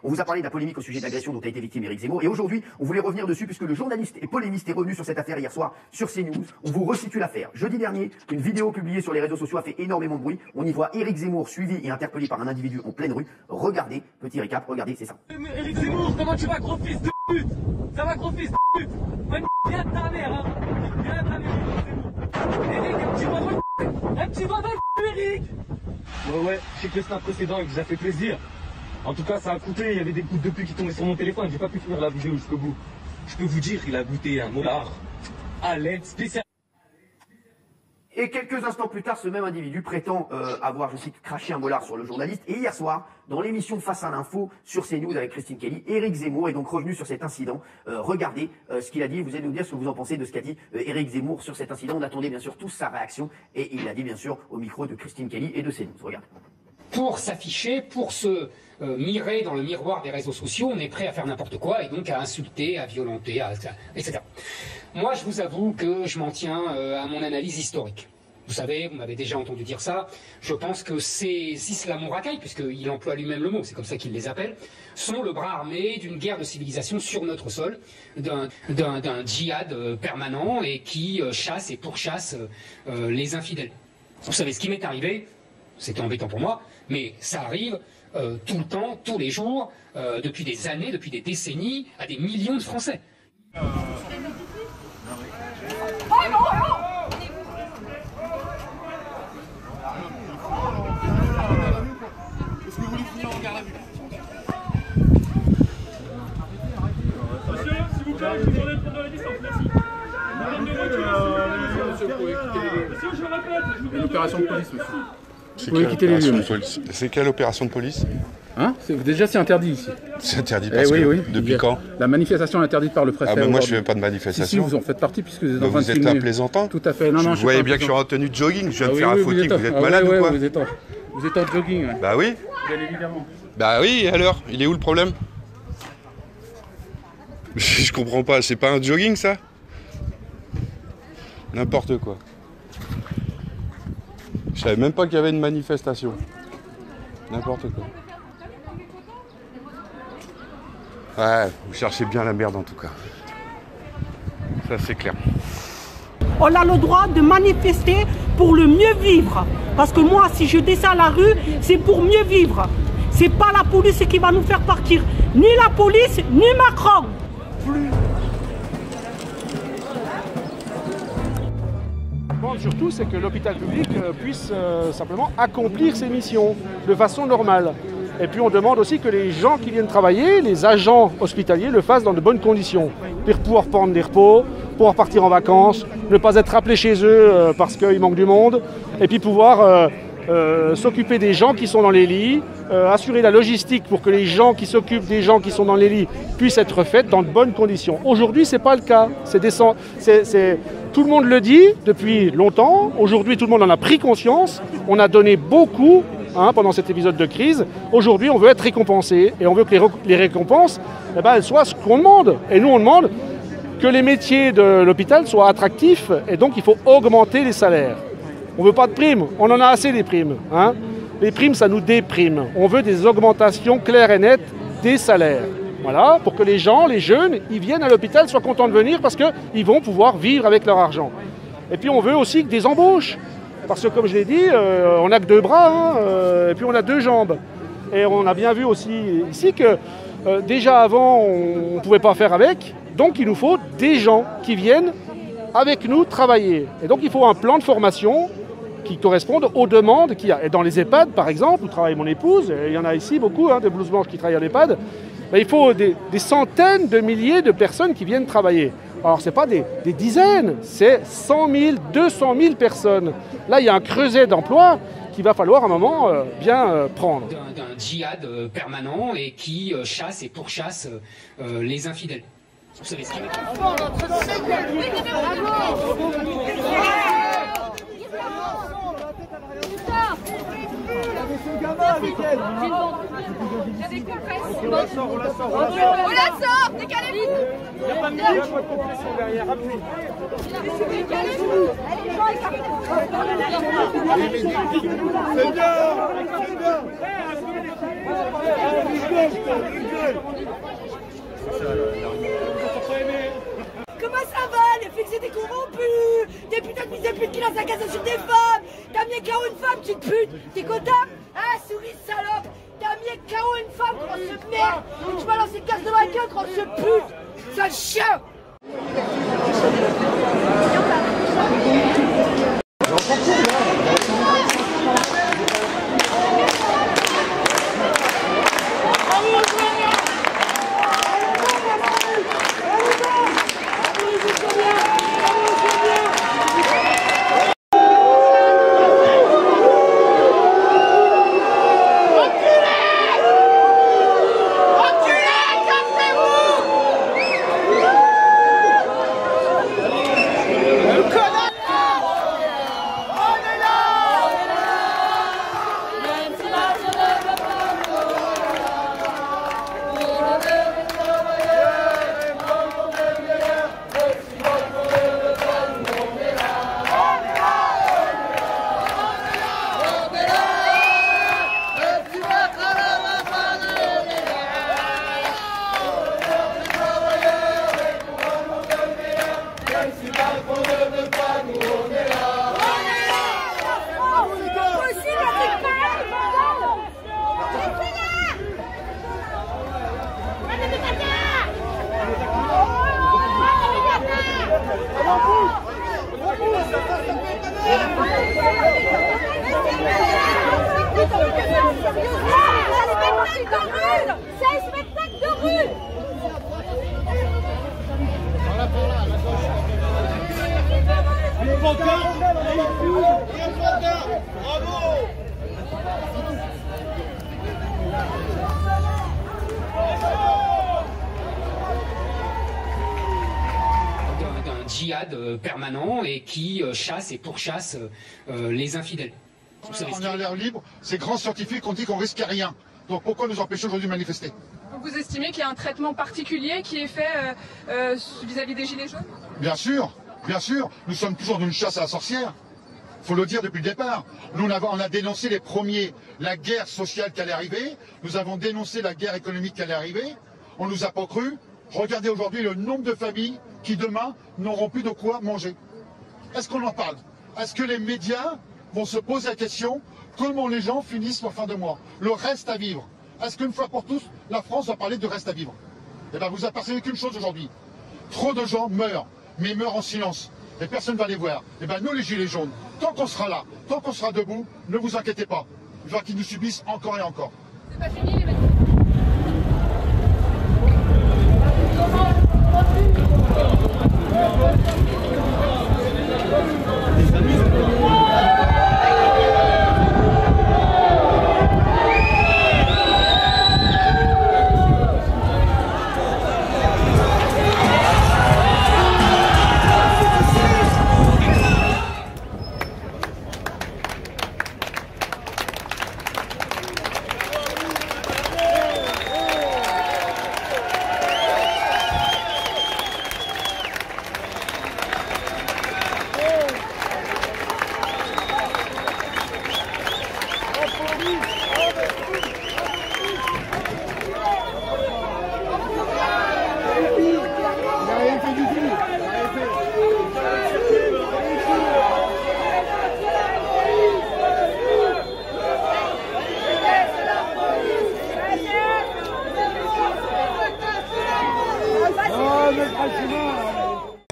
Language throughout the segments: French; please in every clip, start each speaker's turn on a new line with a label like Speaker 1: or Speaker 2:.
Speaker 1: On vous a parlé de la polémique au sujet de l'agression dont a été victime Éric Zemmour. Et aujourd'hui, on voulait revenir dessus puisque le journaliste et polémiste est revenu sur cette affaire hier soir sur CNews. On vous resitue l'affaire. Jeudi dernier, une vidéo publiée sur les réseaux sociaux a fait énormément de bruit. On y voit Éric Zemmour suivi et interpellé par un individu en pleine rue. Regardez, petit récap, regardez, c'est ça.
Speaker 2: Éric Zemmour, comment tu vas, gros fils de pute? Ça va, gros fils de pute? Viens de ta mère, hein. Viens de ta mère, Éric, un petit doigt dans le un petit doigt dans le Éric. Ouais, je sais que le snap précédent, il vous a fait plaisir. En tout cas, ça a coûté, il y avait des gouttes de pluie qui tombaient sur mon téléphone, j'ai pas pu finir la vidéo jusqu'au bout. Je peux vous dire, il a goûté un molar à l'aide spéciale.
Speaker 1: Et quelques instants plus tard, ce même individu prétend avoir, je cite, craché un molar sur le journaliste. Et hier soir, dans l'émission Face à l'info sur CNews avec Christine Kelly, Éric Zemmour est donc revenu sur cet incident. Regardez ce qu'il a dit, vous allez nous dire ce que vous en pensez de ce qu'a dit Éric Zemmour sur cet incident. On attendait bien sûr tous sa réaction et il l'a dit bien sûr au micro de Christine Kelly et de CNews. Regardez.
Speaker 3: Pour s'afficher, pour se mirer dans le miroir des réseaux sociaux, on est prêt à faire n'importe quoi et donc à insulter, à violenter, etc. Moi, je vous avoue que je m'en tiens à mon analyse historique. Vous savez, vous m'avez déjà entendu dire ça, je pense que ces islamo-racailles, puisqu'il emploie lui-même le mot, c'est comme ça qu'il les appelle, sont le bras armé d'une guerre de civilisation sur notre sol, d'un djihad permanent et qui chasse et pourchasse les infidèles. Vous savez, ce qui m'est arrivé, c'était embêtant pour moi, mais ça arrive tout le temps, tous les jours, depuis des années, depuis des décennies, à des millions de Français.
Speaker 4: Est-ce que vous voulez finir en garde à vue?
Speaker 5: Monsieur, s'il vous plaît, je vous demande de prendre de la distance, merci. Monsieur, je répète, je vous demande
Speaker 4: Une opération de police, monsieur.
Speaker 6: C'est
Speaker 4: Vous pouvez quitter les lieux, monsieur.
Speaker 6: C'est quelle opération de police?
Speaker 4: Hein? Déjà, c'est interdit ici.
Speaker 6: C'est interdit parce que
Speaker 4: oui.
Speaker 6: depuis quand?
Speaker 4: La manifestation est interdite par le préfet.
Speaker 6: Ah ben moi je fais pas de manifestation.
Speaker 4: Si, vous en faites partie puisque vous êtes en train de
Speaker 6: vous êtes
Speaker 4: filmer.
Speaker 6: un plaisantant?
Speaker 4: Tout à fait. Non,
Speaker 6: Vous voyez bien que je suis en tenue de jogging, je viens de faire un footing, vous êtes
Speaker 4: Ah,
Speaker 6: malade ou quoi?
Speaker 4: Vous êtes en jogging. Ouais.
Speaker 6: Bah oui.
Speaker 4: Bien évidemment.
Speaker 6: Bah oui, et alors? Il est où le problème? Je comprends pas, c'est pas un jogging ça? N'importe quoi. Je savais même pas qu'il y avait une manifestation. N'importe quoi. Ouais, vous cherchez bien la merde en tout cas. Ça c'est clair.
Speaker 7: On a le droit de manifester pour le mieux vivre. Parce que moi, si je descends à la rue, c'est pour mieux vivre. C'est pas la police qui va nous faire partir. Ni la police, ni Macron.
Speaker 8: Surtout, c'est que l'hôpital public puisse simplement accomplir ses missions de façon normale. Et puis on demande aussi que les gens qui viennent travailler, les agents hospitaliers, le fassent dans de bonnes conditions. Pour pouvoir prendre des repos, pouvoir partir en vacances, ne pas être rappelés chez eux parce qu'il manque du monde, et puis pouvoir s'occuper des gens qui sont dans les lits, assurer la logistique pour que les gens qui s'occupent des gens qui sont dans les lits puissent être faits dans de bonnes conditions. Aujourd'hui, ce n'est pas le cas. Tout le monde le dit depuis longtemps. Aujourd'hui, tout le monde en a pris conscience. On a donné beaucoup pendant cet épisode de crise. Aujourd'hui, on veut être récompensé et on veut que les récompenses elles soient ce qu'on demande. Et nous, on demande que les métiers de l'hôpital soient attractifs et donc il faut augmenter les salaires. On ne veut pas de primes, on en a assez des primes. Les primes, ça nous déprime. On veut des augmentations claires et nettes des salaires. Voilà, pour que les gens, les jeunes, ils viennent à l'hôpital, soient contents de venir parce qu'ils vont pouvoir vivre avec leur argent. Et puis on veut aussi des embauches. Parce que comme je l'ai dit, on n'a que 2 bras, et puis on a 2 jambes. Et on a bien vu aussi ici que déjà avant, on ne pouvait pas faire avec. Donc il nous faut des gens qui viennent avec nous travailler. Et donc il faut un plan de formation qui corresponde aux demandes qu'il y a. Et dans les EHPAD, par exemple, où travaille mon épouse, et il y en a ici beaucoup, des blouses blanches qui travaillent à l'EHPAD, il faut des centaines de milliers de personnes qui viennent travailler. Alors, ce n'est pas des dizaines, c'est 100 000, 200 000 personnes. Là, il y a un creuset d'emplois qu'il va falloir à un moment bien prendre.
Speaker 3: D'un djihad permanent et qui chasse et pourchasse les infidèles. Vous savez ce qu'il y a.
Speaker 5: On la sort, décalez-vous. Il n'y a pas de compression derrière, appuyez. Décalez-vous. C'est bien, c'est bien. Comment ça va? Les flics c'était corrompus! Des putains de fils de pute qui lancent la casse sur des femmes! T'as mis KO une femme, petite pute! T'es content? Ah, souris salope! T'as mis KO une femme, grosse merde! Et tu m'as lancé une casse de ma gueule, grosse pute! Sale chien! C'est un spectacle de rue.
Speaker 3: D'un djihad permanent et qui chasse et pourchasse les infidèles.
Speaker 9: On est à l'air libre, ces grands scientifiques ont dit qu'on risquait rien. Donc pourquoi nous empêcher aujourd'hui de manifester?
Speaker 10: Vous estimez qu'il y a un traitement particulier qui est fait vis-à-vis des Gilets jaunes?
Speaker 9: Bien sûr, nous sommes toujours dans une chasse à la sorcière. Il faut le dire depuis le départ. Nous, on a dénoncé les premiers, la guerre sociale qui allait arriver. Nous avons dénoncé la guerre économique qui allait arriver. On ne nous a pas cru. Regardez aujourd'hui le nombre de familles qui demain n'auront plus de quoi manger. Est-ce qu'on en parle? Est-ce que les médias vont se poser la question comment les gens finissent leur fin de mois? Le reste à vivre. Est-ce qu'une fois pour tous, la France va parler de reste à vivre? Eh bien, vous apercevez qu'une chose aujourd'hui. Trop de gens meurent, mais meurent en silence. Et personne ne va les voir. Eh bien, nous, les Gilets jaunes, tant qu'on sera là, tant qu'on sera debout, ne vous inquiétez pas. Il va qu'ils nous subissent encore et encore.
Speaker 10: C'est pas fini, les mecs.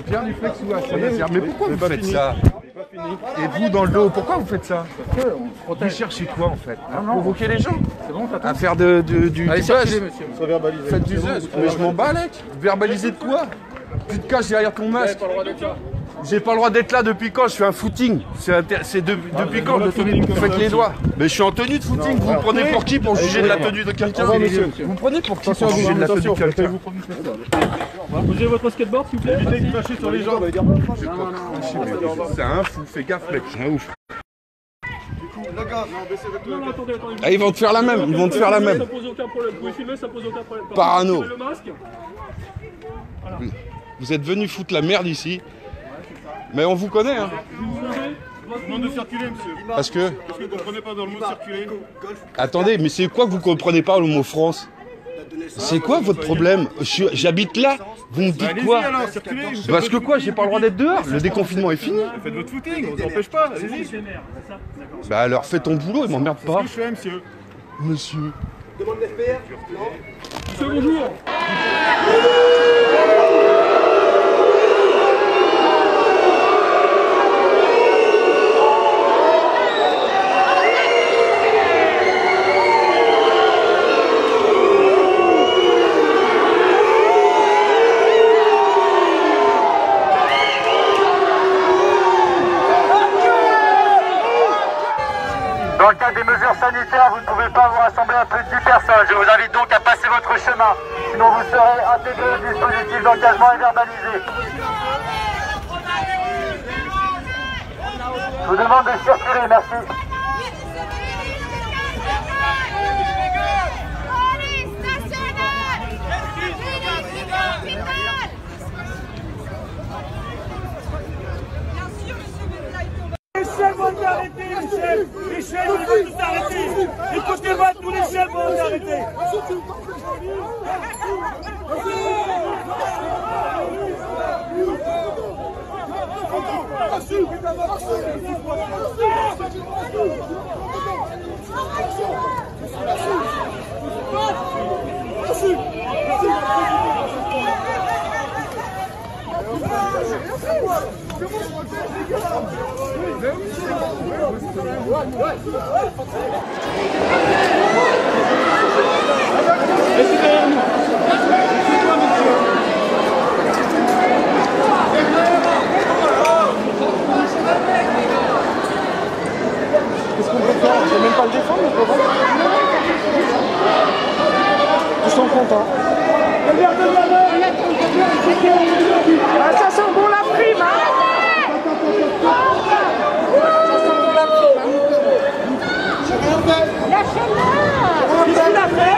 Speaker 6: Pierre du flex ou à Saint-Nazaire. Mais pourquoi vous faites ça? Et vous dans le dos, pourquoi vous faites ça? Vous cherchez quoi en fait? À provoquer les gens? À faire du
Speaker 4: allez, monsieur.
Speaker 6: Faites du buzz. Mais je m'en bats, Alec. Verbaliser de quoi? Tu te caches derrière ton masque. J'ai pas le droit d'être là depuis quand? Je fais un footing. C'est depuis quand vous faites les doigts? Mais je suis en tenue de footing. Vous me prenez pour qui pour juger de la tenue de quelqu'un? Vous me prenez pour qui pour juger de la tenue de quelqu'un?
Speaker 4: Posez votre skateboard s'il vous plaît.
Speaker 6: Évitez de cracher sur les gens. C'est un fou. Fais gaffe mec, c'est un ouf. Ah, ils vont te faire la même, ils vont te faire la même.
Speaker 4: Ça pose aucun problème. Vous pouvez filmer, ça pose aucun problème.
Speaker 6: Parano.
Speaker 4: Le masque.
Speaker 6: Vous êtes venus foutre la merde ici. Mais on vous connaît, hein. Je demande de circuler, monsieur.
Speaker 11: Parce que...
Speaker 6: Qu'est-ce que vous comprenez pas dans le mot circuler?
Speaker 11: Attendez, mais c'est quoi que vous comprenez pas le mot France? C'est quoi votre problème? J'habite là, vous me dites quoi? Parce que quoi, j'ai pas le droit d'être dehors? Le déconfinement est fini.
Speaker 6: Faites votre footing, on vous empêche pas, allez-y.
Speaker 11: Bah alors fais ton boulot et m'emmerde pas.
Speaker 6: Qu'est-ce que je fais, monsieur?
Speaker 11: Monsieur.
Speaker 6: Demande d'FPR? Non. Monsieur, bonjour.
Speaker 12: Dans le cadre des mesures sanitaires, vous ne pouvez pas vous rassembler à plus de 10 personnes. Je vous invite donc à passer votre chemin. Sinon vous serez intégré au dispositif d'engagement et verbalisé. Je vous demande de circuler, merci.
Speaker 13: chefs vont nous arrêter, les chefs. Les chefs vont nous arrêter. Écoutez-moi, tous les chefs vont nous arrêter.
Speaker 8: Qu'est-ce qu'on peut faire? Je ne vais même pas le défendre, le pauvre. Ils sont contents.
Speaker 13: Ah, ça sent bon la prime, hein? Lâchez-le! Qu'est-ce qu'il a fait?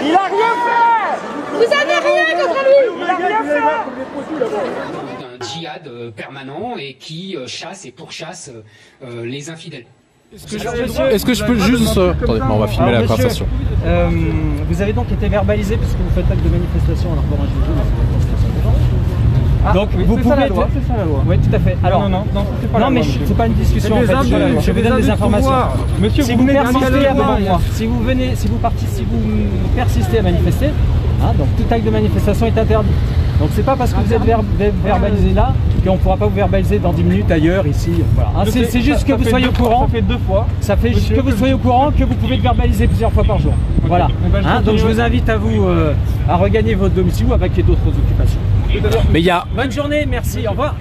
Speaker 13: Il a rien fait! Vous avez rien contre lui! Il a rien fait!
Speaker 3: Un djihad permanent et qui chasse et pourchasse les infidèles.
Speaker 14: Est-ce que je peux juste... Attendez, on va filmer la conversation.
Speaker 15: Vous avez donc été verbalisé parce que vous faites acte de manifestation alors pour un donc vous pouvez... C'est ça la loi. Oui, tout à fait. Alors, non, c'est pas la loi. Non, mais c'est pas une discussion en fait. Je vous donne des informations. Monsieur, si vous persistez à moi, si vous persistez à manifester, donc tout acte de manifestation est interdit. Donc c'est pas parce que vous êtes verbalisé là qu'on ne pourra pas vous verbaliser dans 10 minutes ailleurs, ici. Voilà. C'est juste que vous soyez au courant. Ça fait 2 fois. Ça fait juste que vous soyez au courant que vous pouvez être verbalisé plusieurs fois par jour. Voilà. Donc je vous invite à vous à regagner votre domicile ou à vaquer d'autres occupations.
Speaker 14: Mais il y a...
Speaker 15: Bonne journée, merci, au revoir.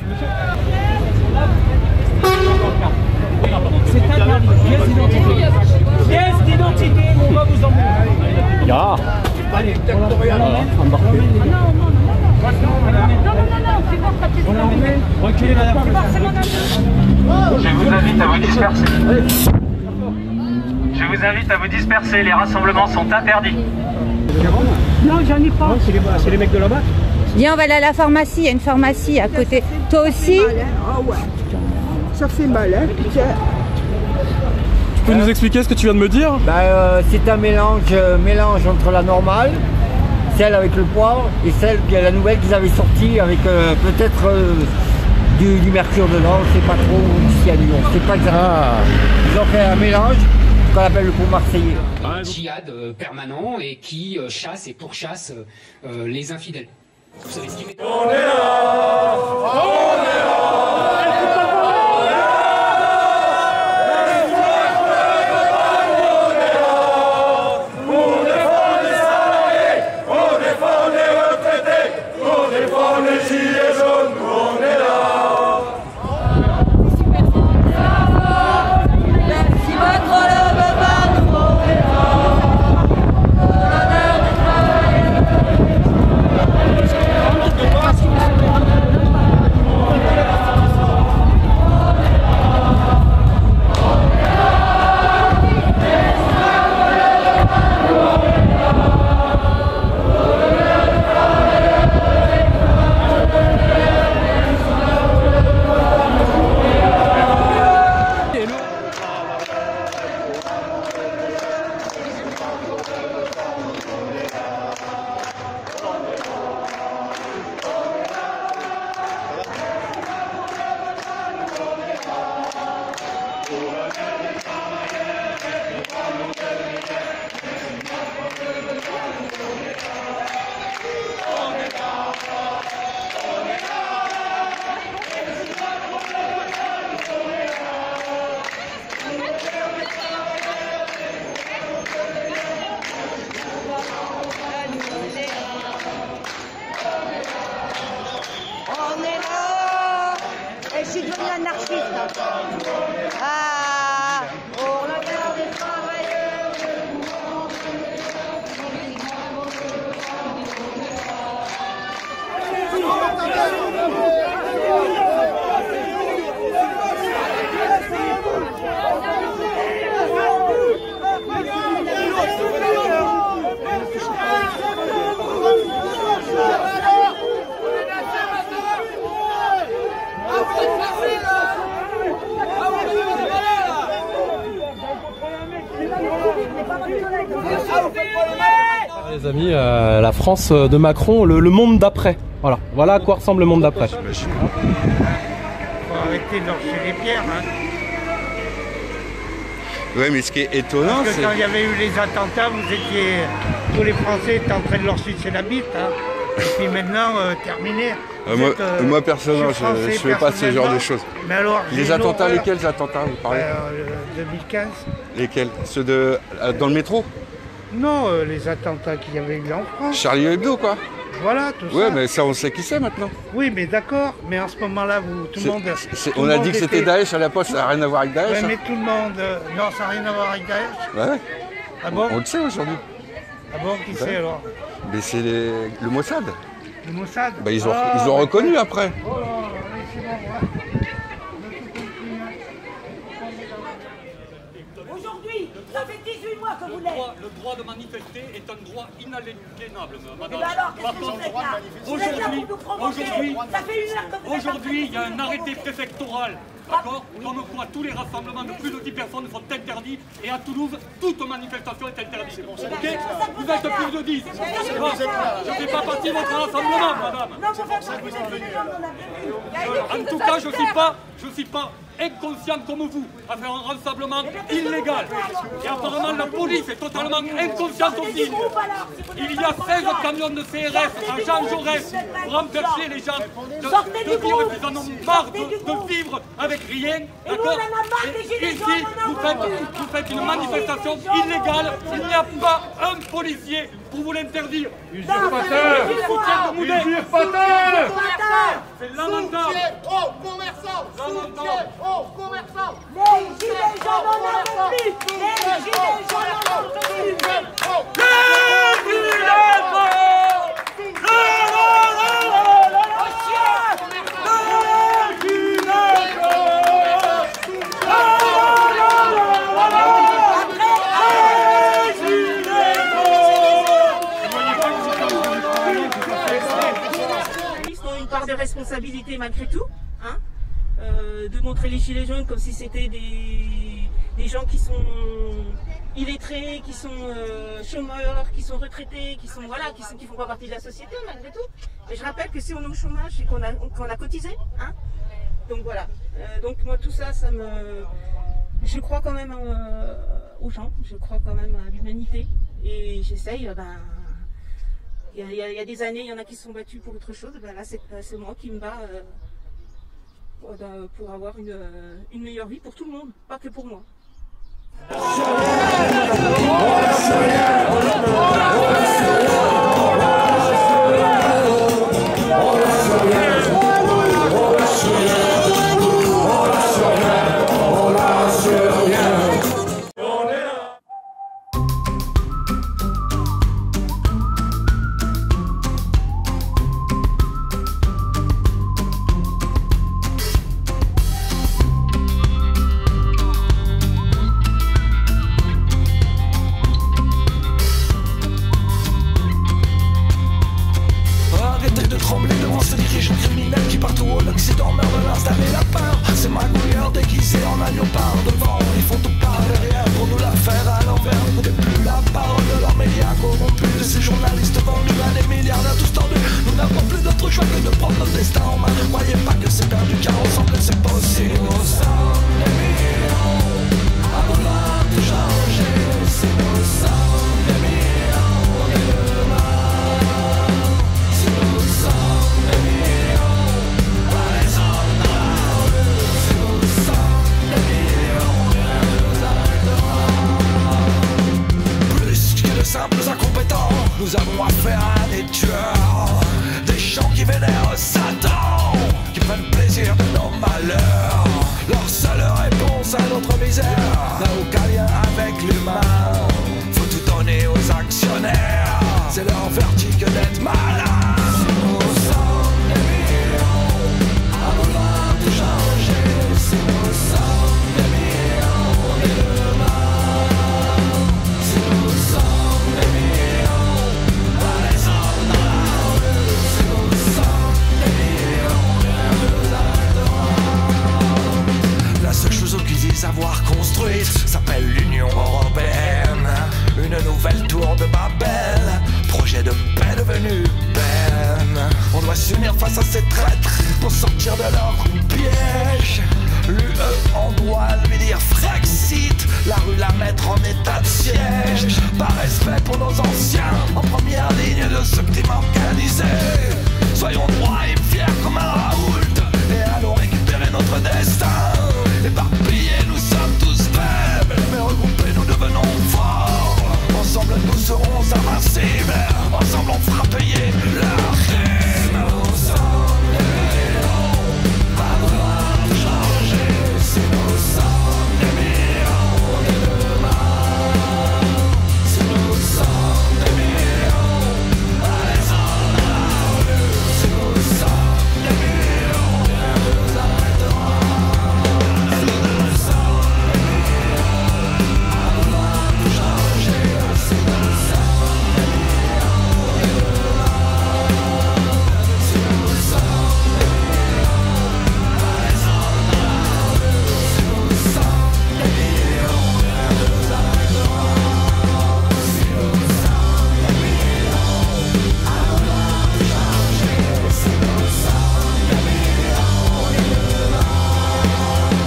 Speaker 15: C'est interdit. Pièce d'identité. Pièce d'identité, on va vous emmener.
Speaker 14: Ya.
Speaker 15: Allez, reculez madame.
Speaker 12: Je vous invite à vous disperser. Je vous invite à vous disperser, les rassemblements sont interdits.
Speaker 7: Non, j'en ai pas.
Speaker 8: C'est les mecs de là-bas.
Speaker 16: Viens, on va aller à la pharmacie, il y a une pharmacie à côté. Toi aussi?
Speaker 7: Ah ouais. Ça fait mal, hein.
Speaker 14: Tu peux nous expliquer ce que tu viens de me dire?
Speaker 17: C'est un mélange entre la normale, celle avec le poivre, et celle, la nouvelle qu'ils avaient sortie avec peut-être du mercure dedans, je sais pas trop, ou du cyanure, on sait pas exactement. Ils ont fait un mélange qu'on appelle le pot marseillais.
Speaker 3: Un djihad permanent et qui chasse et pourchasse les infidèles. Vous savez ce qu'il met?
Speaker 13: On est là! On est là!
Speaker 5: On est là. Et je suis devenue anarchiste. Ah, pour le bien des travailleurs.
Speaker 14: Les amis, la France de Macron, le monde d'après. Voilà à quoi ressemble le monde d'après.
Speaker 18: Faut arrêter de leur jeter les pierres. Hein.
Speaker 11: Ouais, mais ce qui est étonnant,
Speaker 18: c'est que quand il y avait eu les attentats, tous les Français étaient en train de leur sucer la bite. Hein. Et puis maintenant, terminé.
Speaker 11: Moi personnellement, je ne fais pas ce genre de choses.
Speaker 18: Mais alors,
Speaker 11: les attentats, lesquels attentats vous parlez
Speaker 18: 2015.
Speaker 11: Lesquels? Ceux dans le métro?
Speaker 18: Non, les attentats qu'il y avait eu en France.
Speaker 11: Charlie Hebdo, quoi.
Speaker 18: Voilà, tout ça.
Speaker 11: Ouais, mais ça, on sait qui c'est maintenant.
Speaker 18: Oui, mais d'accord. Mais en ce moment-là, tout le monde...
Speaker 11: On a dit que c'était Daesh à la poste, ça n'a rien à voir avec Daesh.
Speaker 18: Ouais, mais tout le monde... Non, ça n'a rien à voir avec Daesh.
Speaker 11: Ouais.
Speaker 18: Ah bon?
Speaker 11: On le sait aujourd'hui.
Speaker 18: Ah bon, qui c'est alors?
Speaker 11: Mais c'est le Mossad.
Speaker 18: Le Mossad?
Speaker 11: Bah, ils ont reconnu après.
Speaker 5: Aujourd'hui, ça fait 18 mois que vous l'êtes.
Speaker 2: Le droit de manifester est un droit inaliénable, madame.
Speaker 5: Et alors, qu'est-ce que vous faites là?
Speaker 2: Aujourd'hui, il y a un arrêté préfectoral. D'accord? Comme quoi tous les rassemblements de plus de 10 personnes sont interdits et à Toulouse, toute manifestation est interdite. Ok? Vous êtes plus de 10. Je ne fais pas partie de votre rassemblement, madame. En tout cas, je ne suis pas inconscient comme vous à faire un rassemblement illégal. Et apparemment, la police est totalement inconsciente aussi. Il y a 16 camions de CRS à Jean Jaurès pour empêcher les gens de vivre qu'ils en ont marre de vivre avec rien. D'accord? Ici, vous faites une manifestation illégale. Il n'y a pas un policier pour vous l'interdire.
Speaker 13: Usurpateur! Usurpateur!
Speaker 2: C'est lamentable.
Speaker 13: Aux commerçants!
Speaker 2: Lamentable.
Speaker 13: Aux commerçants!
Speaker 5: Les gilets jaunes n'en ont plus! Les gilets jaunes n'en ont plus! Les gilets
Speaker 19: de responsabilité malgré tout, hein, de montrer les gilets jaunes comme si c'était des gens qui sont illettrés, qui sont chômeurs, qui sont retraités, qui font pas partie de la société malgré tout. Et je rappelle que si on est au chômage, c'est qu'on a cotisé, hein. Donc voilà. Donc moi tout ça, je crois quand même aux gens, je crois quand même à l'humanité et j'essaye. Il y a des années, il y en a qui se sont battus pour autre chose. Ben là, c'est moi qui me bats pour avoir une meilleure vie pour tout le monde, pas que pour moi.
Speaker 20: Nous avons affaire à des tueurs, des gens qui vénèrent Satan, qui prennent plaisir de nos malheurs. Leur seule réponse à notre misère n'a aucun lien avec l'humain. Faut tout donner aux actionnaires, c'est leur vertige d'être malin. Si nous sommes des millions à vouloir tout changer, si nous sommes des millions de demain, si nous sommes des millions à descendre dans la rue, si nous sommes des millions, rien ne nous arrêtera. La seule chose qu'ils disent avoir construite s'appelle l'Union Européenne. Une nouvelle tour de Babel, projet de paix devenu peine. On doit s'unir face à ces traîtres pour sortir de leur piège. L'UE, on doit lui dire Frexit, la rue la mettre en état de siège. Par respect pour nos anciens, en première ligne de ce crime organisé. Soyons droits et fiers comme un Raoult, et allons récupérer notre destin. Éparpillés, nous sommes tous faibles, mais regroupés, nous devenons forts. Ensemble, nous serons invincibles. Ensemble, on fera payer leur crime. Nous sommes des millions à vouloir changer. Si nous sommes des millions de demain, si nous sommes des millions à descendre dans la rue, si nous sommes des millions, rien ne nous arrêtera. Si nous sommes des millions à vouloir tout changer, si nous sommes des millions de demain,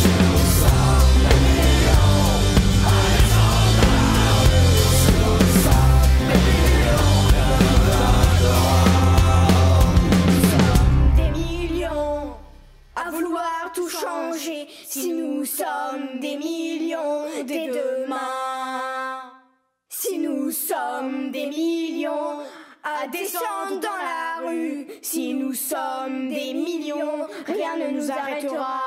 Speaker 20: si nous sommes des millions à descendre dans la rue, si nous sommes des millions, rien ne nous arrêtera. Si nous sommes des millions à vouloir tout changer, si nous sommes des millions de demain, si nous sommes des millions à descendre dans la rue, si nous sommes des millions, rien ne nous arrêtera.
Speaker 5: Des millions à vouloir tout changer. Si nous sommes des millions dès demain, si nous sommes des millions à descendre dans la rue, si nous sommes des millions, rien ne nous arrêtera.